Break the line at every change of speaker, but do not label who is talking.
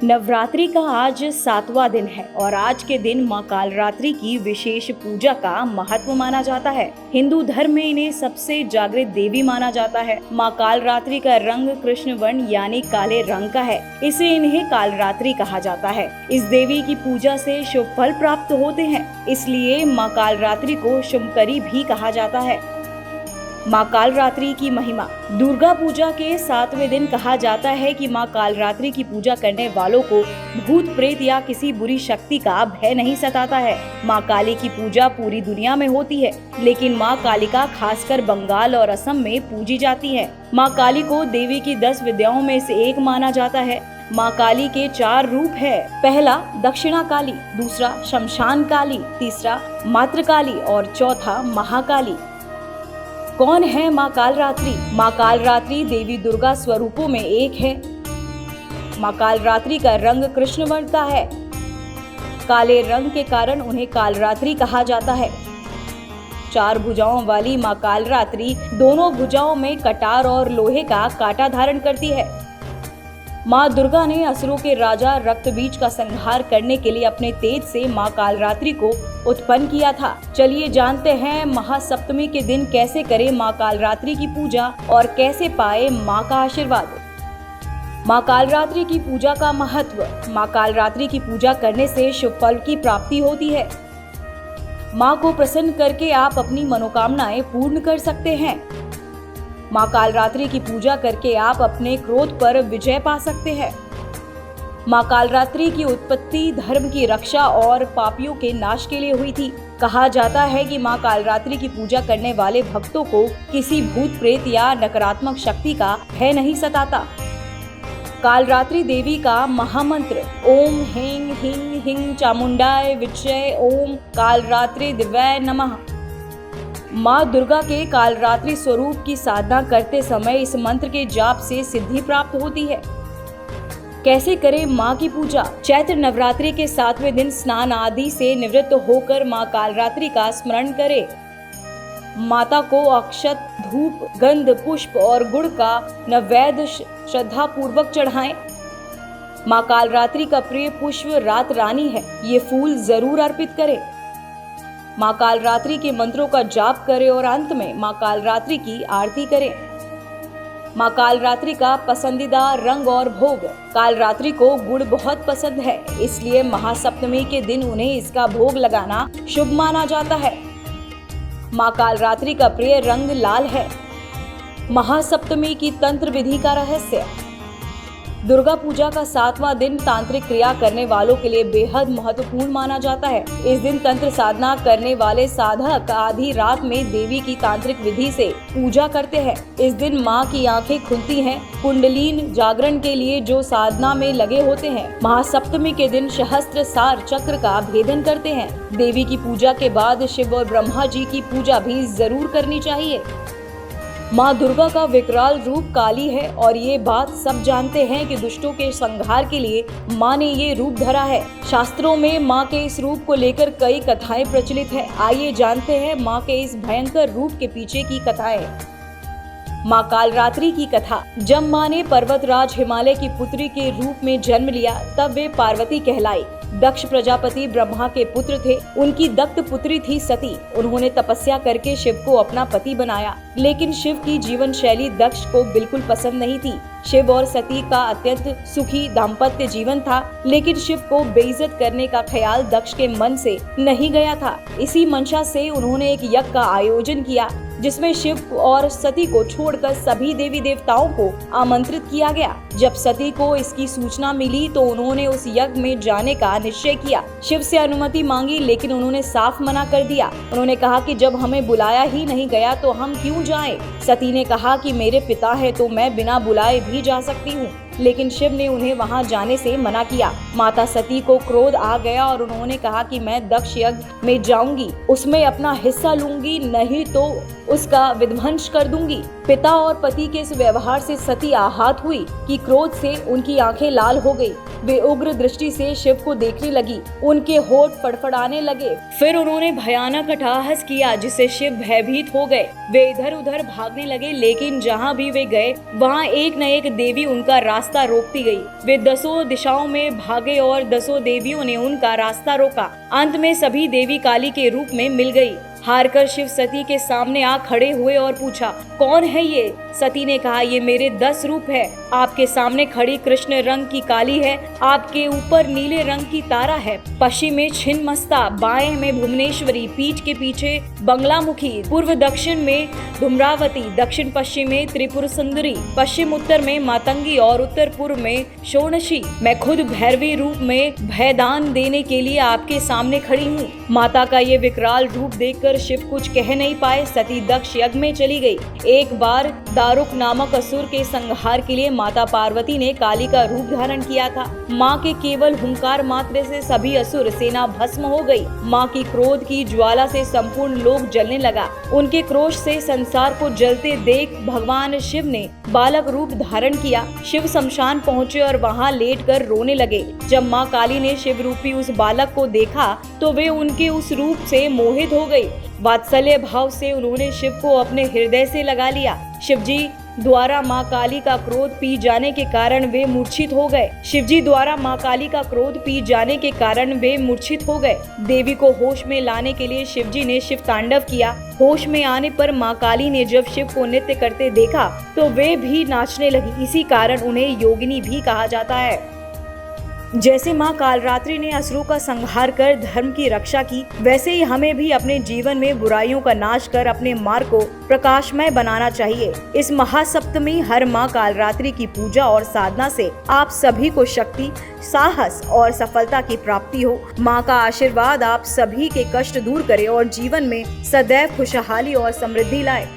नवरात्रि का आज 7वां दिन है और आज के दिन मां कालरात्रि की विशेष पूजा का महत्व माना जाता है। हिंदू धर्म में इन्हें सबसे जागृत देवी माना जाता है। मां कालरात्रि का रंग कृष्ण वर्ण यानी काले रंग का है, इसे इन्हें कालरात्रि कहा जाता है। इस देवी की पूजा से शुभ फल प्राप्त होते हैं, इसलिए मां कालरात्रि को शुभकरी भी कहा जाता है। मां कालरात्रि की महिमा। दुर्गा पूजा के 7वें दिन कहा जाता है कि मां कालरात्रि की पूजा करने वालों को भूत प्रेत या किसी बुरी शक्ति का भय नहीं सताता है। मां काली की पूजा पूरी दुनिया में होती है, लेकिन मां कालिका खासकर बंगाल और असम में पूजी जाती है। मां काली को देवी की 10 विद्याओं में से एक माना जाता है। मां काली के 4 रूप है। पहला दक्षिणा काली, दूसरा शमशान काली, तीसरा मातृ काली और चौथा महाकाली। कौन है मां कालरात्रि? मां कालरात्रि देवी दुर्गा स्वरूपों में एक है। मां कालरात्रि का रंग कृष्ण वर्ण का है। काले रंग के कारण उन्हें कालरात्रि कहा जाता है। 4 भुजाओं वाली मां कालरात्रि दोनों भुजाओं में कटार और लोहे का कांटा धारण करती है। मां दुर्गा ने असुरों के राजा रक्तबीज का संहार करने के लिए अपने तेज से मां कालरात्रि को उत्पन्न किया था। चलिए जानते हैं महासप्तमी के दिन कैसे करें मां कालरात्रि की पूजा और कैसे पाए मां का आशीर्वाद। मां कालरात्रि की पूजा का महत्व। मां कालरात्रि की पूजा करने से शुभ फल की प्राप्ति होती है। मां को प्रसन्न करके आप अपनी मनोकामनाएं पूर्ण कर सकते हैं। मां कालरात्रि की पूजा करके आप अपने क्रोध पर विजय पा सकते हैं। मां कालरात्रि की उत्पत्ति धर्म की रक्षा और पापियों के नाश के लिए हुई थी। कहा जाता है कि मां कालरात्रि की पूजा करने वाले भक्तों को किसी भूत प्रेत या नकारात्मक शक्ति का भय नहीं सताता। कालरात्रि देवी का महामंत्र ओम ह्रीं ह्रीं ह्रीं चामुंडाय विच्चे ओम कालरात्रि दिव्याय नमः। मां दुर्गा के कालरात्रि स्वरूप की साधना करते समय इस मंत्र के जाप से सिद्धि प्राप्त होती है। कैसे करें मां की पूजा? चैत्र नवरात्रि के 7वें दिन स्नान आदि से निवृत्त होकर मां कालरात्रि का स्मरण करें। माता को अक्षत, धूप, गंध, पुष्प और गुड़ का नैवेद्य श्रद्धा पूर्वक चढ़ाएं। मां कालरात्रि का प्रिय पुष्प रात रानी है, ये फूल जरूर अर्पित करें। मां कालरात्रि के मंत्रों का जाप करें और अंत में मां कालरात्रि की आरती करें। मां कालरात्रि का पसंदीदा रंग और भोग। कालरात्रि को गुड़ बहुत पसंद है, इसलिए महासप्तमी के दिन उन्हें इसका भोग लगाना शुभ माना जाता है। मां कालरात्रि का प्रिय रंग लाल है। महासप्तमी की तंत्र विधि का रहस्य। दुर्गा पूजा का 7वां दिन तांत्रिक क्रिया करने वालों के लिए बेहद महत्वपूर्ण माना जाता है। इस दिन तंत्र साधना करने वाले साधक आधी रात में देवी की तांत्रिक विधि से पूजा करते हैं। इस दिन मां की आंखें खुलती हैं। कुंडलीन जागरण के लिए जो साधना में लगे होते हैं, महासप्तमी के दिन सहस्त्रसार चक्र का भेदन करते हैं। देवी की पूजा के बाद शिव और ब्रह्मा जी की पूजा भी जरूर करनी चाहिए। मां दुर्गा का विकराल रूप काली है और ये बात सब जानते हैं कि दुष्टों के संहार के लिए मां ने ये रूप धरा है। शास्त्रों में मां के इस रूप को लेकर कई कथाएं प्रचलित है। आइए जानते हैं मां के इस भयंकर रूप के पीछे की कथाएं। मां कालरात्रि की कथा। जब मां ने पर्वतराज हिमालय की पुत्री के रूप में जन्म लिया, तब वे पार्वती कहलाई। दक्ष प्रजापति ब्रह्मा के पुत्र थे। उनकी दत्त पुत्री थी सती। उन्होंने तपस्या करके शिव को अपना पति बनाया, लेकिन शिव की जीवन शैली दक्ष को बिल्कुल पसंद नहीं थी। शिव और सती का अत्यंत सुखी दाम्पत्य जीवन था, लेकिन शिव को बेइज्जत करने का ख्याल दक्ष के मन से नहीं गया था। इसी मंशा से उन्होंने एक यज्ञ का आयोजन किया, जिसमें शिव और सती को छोड़कर सभी देवी देवताओं को आमंत्रित किया गया। जब सती को इसकी सूचना मिली तो उन्होंने उस यज्ञ में जाने का निश्चय किया। शिव से अनुमति मांगी, लेकिन उन्होंने साफ मना कर दिया। उन्होंने कहा कि जब हमें बुलाया ही नहीं गया तो हम क्यों जाएं? सती ने कहा कि मेरे पिता है तो मैं बिना बुलाए भी जा सकती हूँ, लेकिन शिव ने उन्हें वहां जाने से मना किया। माता सती को क्रोध आ गया और उन्होंने कहा कि मैं दक्ष यज्ञ में जाऊंगी, उसमें अपना हिस्सा लूंगी, नहीं तो उसका विध्वंस कर दूंगी। पिता और पति के इस व्यवहार से सती आहत हुई कि क्रोध से उनकी आंखें लाल हो गई। वे उग्र दृष्टि से शिव को देखने लगी। उनके होठ फड़फड़ाने लगे। फिर उन्होंने भयानक अट्टहास किया जिससे शिव भयभीत हो गए। वे इधर उधर भागने लगे, लेकिन जहाँ भी वे गए वहाँ एक न एक देवी उनका रास्ता रोकती गई। वे 10 दिशाओं में भागे और 10 देवियों ने उनका रास्ता रोका। अंत में सभी देवी काली के रूप में मिल गई। हारकर शिव सती के सामने आ खड़े हुए और पूछा, कौन है ये? सती ने कहा, ये मेरे 10 रूप है। आपके सामने खड़ी कृष्ण रंग की काली है, आपके ऊपर नीले रंग की तारा है, पश्चिम में छिन्नमस्ता, बाएं में भुवनेश्वरी, पीठ के पीछे बंगलामुखी, पूर्व दक्षिण में धूम्रावती, दक्षिण पश्चिम में त्रिपुर सुंदरी, पश्चिम उत्तर में मातंगी और उत्तर पूर्व में शोणशी। मैं खुद भैरवी रूप में भयदान देने के लिए आपके सामने खड़ी हूँ। माता का ये विकराल रूप देखकर शिव कुछ कह नहीं पाए। सती दक्ष यज्ञ में चली गई। एक बार दारुक नामक असुर के संहार के लिए माता पार्वती ने काली का रूप धारण किया था। माँ के केवल हुंकार मात्र से सभी असुर सेना भस्म हो गई। माँ की क्रोध की ज्वाला से संपूर्ण लोक जलने लगा। उनके क्रोध से संसार को जलते देख भगवान शिव ने बालक रूप धारण किया। शिव शमशान पहुँचे और वहाँ लेटकर रोने लगे। जब माँ काली ने शिव रूपी उस बालक को देखा तो वे उनके उस रूप से मोहित हो गई। वात्सल्य भाव से उन्होंने शिव को अपने हृदय से लगा लिया। शिवजी द्वारा माँ काली का क्रोध पी जाने के कारण वे मूर्छित हो गए। शिवजी द्वारा माँ काली का क्रोध पी जाने के कारण वे मूर्छित हो गए। देवी को होश में लाने के लिए शिवजी ने शिव तांडव किया। होश में आने पर माँ काली ने जब शिव को नृत्य करते देखा तो वे भी नाचने लगी। इसी कारण उन्हें योगिनी भी कहा जाता है। जैसे माँ कालरात्रि ने असुरों का संहार कर धर्म की रक्षा की, वैसे ही हमें भी अपने जीवन में बुराइयों का नाश कर अपने मार्ग को प्रकाशमय बनाना चाहिए। इस महासप्तमी हर माँ कालरात्रि की पूजा और साधना से आप सभी को शक्ति, साहस और सफलता की प्राप्ति हो। माँ का आशीर्वाद आप सभी के कष्ट दूर करे और जीवन में सदैव खुशहाली और समृद्धि लाए।